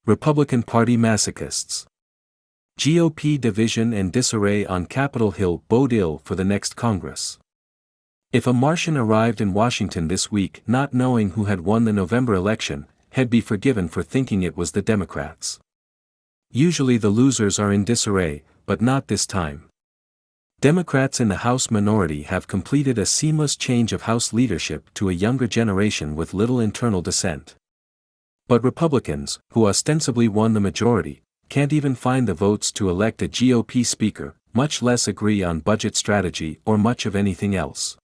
Republican Party Masochists. GOP division and disarray on Capitol Hill bode ill for the next Congress. If a Martian arrived in Washington this week not knowing who had won the November election, he'd be forgiven for thinking it was the Democrats. Usually the losers are in disarray, but not this time. Democrats in the House minority have completed a seamless change of House leadership to a younger generation with little internal dissent. But Republicans, who ostensibly won the majority, can't even find the votes to elect a GOP speaker, much less agree on budget strategy or much of anything else.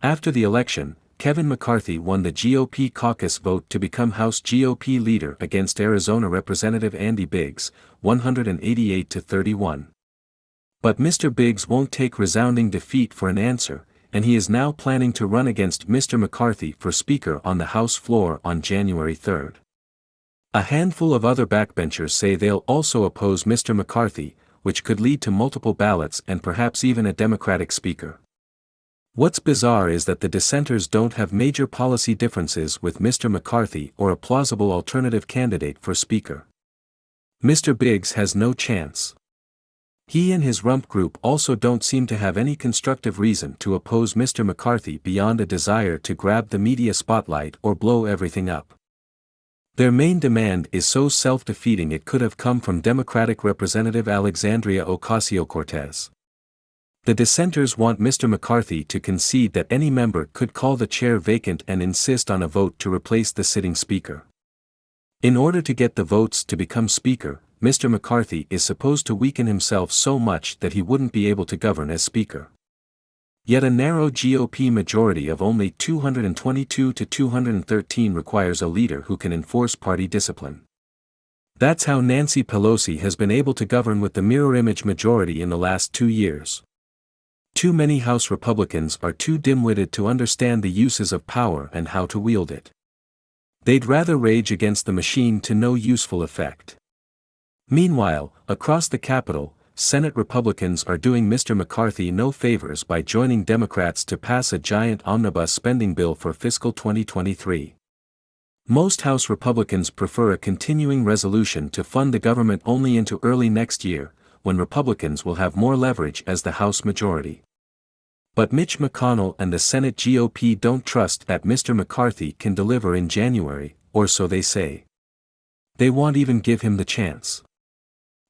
After the election, Kevin McCarthy won the GOP caucus vote to become House GOP leader against Arizona Representative Andy Biggs, 188-31. But Mr. Biggs won't take resounding defeat for an answer, and he is now planning to run against Mr. McCarthy for Speaker on the House floor on January 3. A handful of other backbenchers say they'll also oppose Mr. McCarthy, which could lead to multiple ballots and perhaps even a Democratic Speaker. What's bizarre is that the dissenters don't have major policy differences with Mr. McCarthy or a plausible alternative candidate for Speaker. Mr. Biggs has no chance. He and his rump group also don't seem to have any constructive reason to oppose Mr. McCarthy beyond a desire to grab the media spotlight or blow everything up. Their main demand is so self-defeating it could have come from Democratic Representative Alexandria Ocasio-Cortez. The dissenters want Mr. McCarthy to concede that any member could call the chair vacant and insist on a vote to replace the sitting Speaker. In order to get the votes to become Speaker, Mr. McCarthy is supposed to weaken himself so much that he wouldn't be able to govern as Speaker. Yet a narrow GOP majority of only 222 to 213 requires a leader who can enforce party discipline. That's how Nancy Pelosi has been able to govern with the mirror image majority in the last 2 years. Too many House Republicans are too dim-witted to understand the uses of power and how to wield it. They'd rather rage against the machine to no useful effect. Meanwhile, across the Capitol, Senate Republicans are doing Mr. McCarthy no favors by joining Democrats to pass a giant omnibus spending bill for fiscal 2023. Most House Republicans prefer a continuing resolution to fund the government only into early next year, when Republicans will have more leverage as the House majority. But Mitch McConnell and the Senate GOP don't trust that Mr. McCarthy can deliver in January, or so they say. They won't even give him the chance.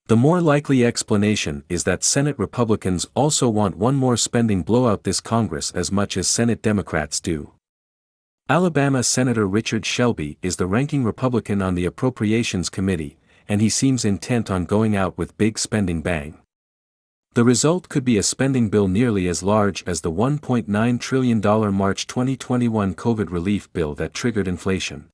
The more likely explanation is that Senate Republicans also want one more spending blowout this Congress as much as Senate Democrats do. Alabama Senator Richard Shelby is the ranking Republican on the Appropriations Committee, and he seems intent on going out with big spending bang. The result could be a spending bill nearly as large as the $1.9 trillion March 2021 COVID relief bill that triggered inflation.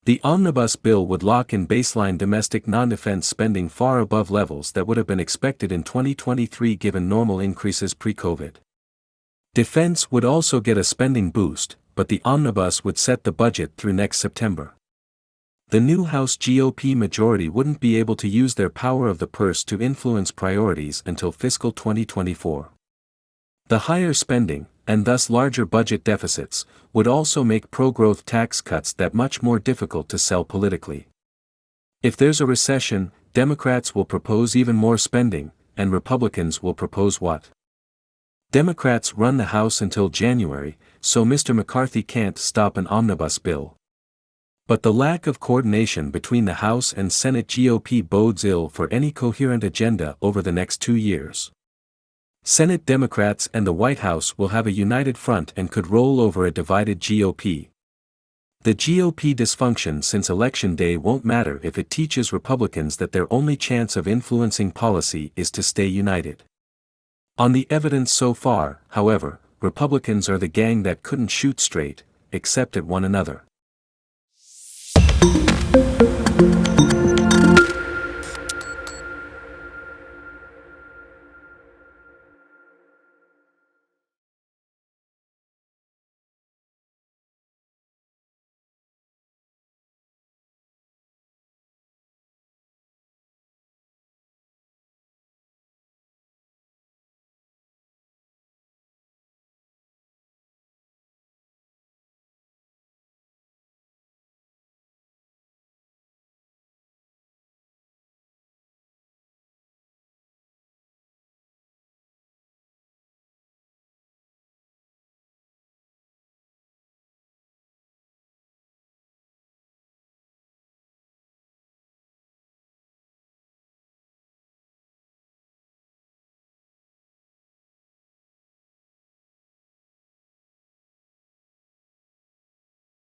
The omnibus bill would lock in baseline domestic non-defense spending far above levels that would have been expected in 2023 given normal increases pre-COVID. Defense would also get a spending boost, but the omnibus would set the budget through next September. The new House GOP majority wouldn't be able to use their power of the purse to influence priorities until fiscal 2024. The higher spending, and thus larger budget deficits, would also make pro-growth tax cuts that much more difficult to sell politically. If there's a recession, Democrats will propose even more spending, and Republicans will propose what? Democrats run the House until January, so Mr. McCarthy can't stop an omnibus bill. But the lack of coordination between the House and Senate GOP bodes ill for any coherent agenda over the next 2 years. Senate Democrats and the White House will have a united front and could roll over a divided GOP. The GOP dysfunction since Election Day won't matter if it teaches Republicans that their only chance of influencing policy is to stay united. On the evidence so far, however, Republicans are the gang that couldn't shoot straight, except at one another.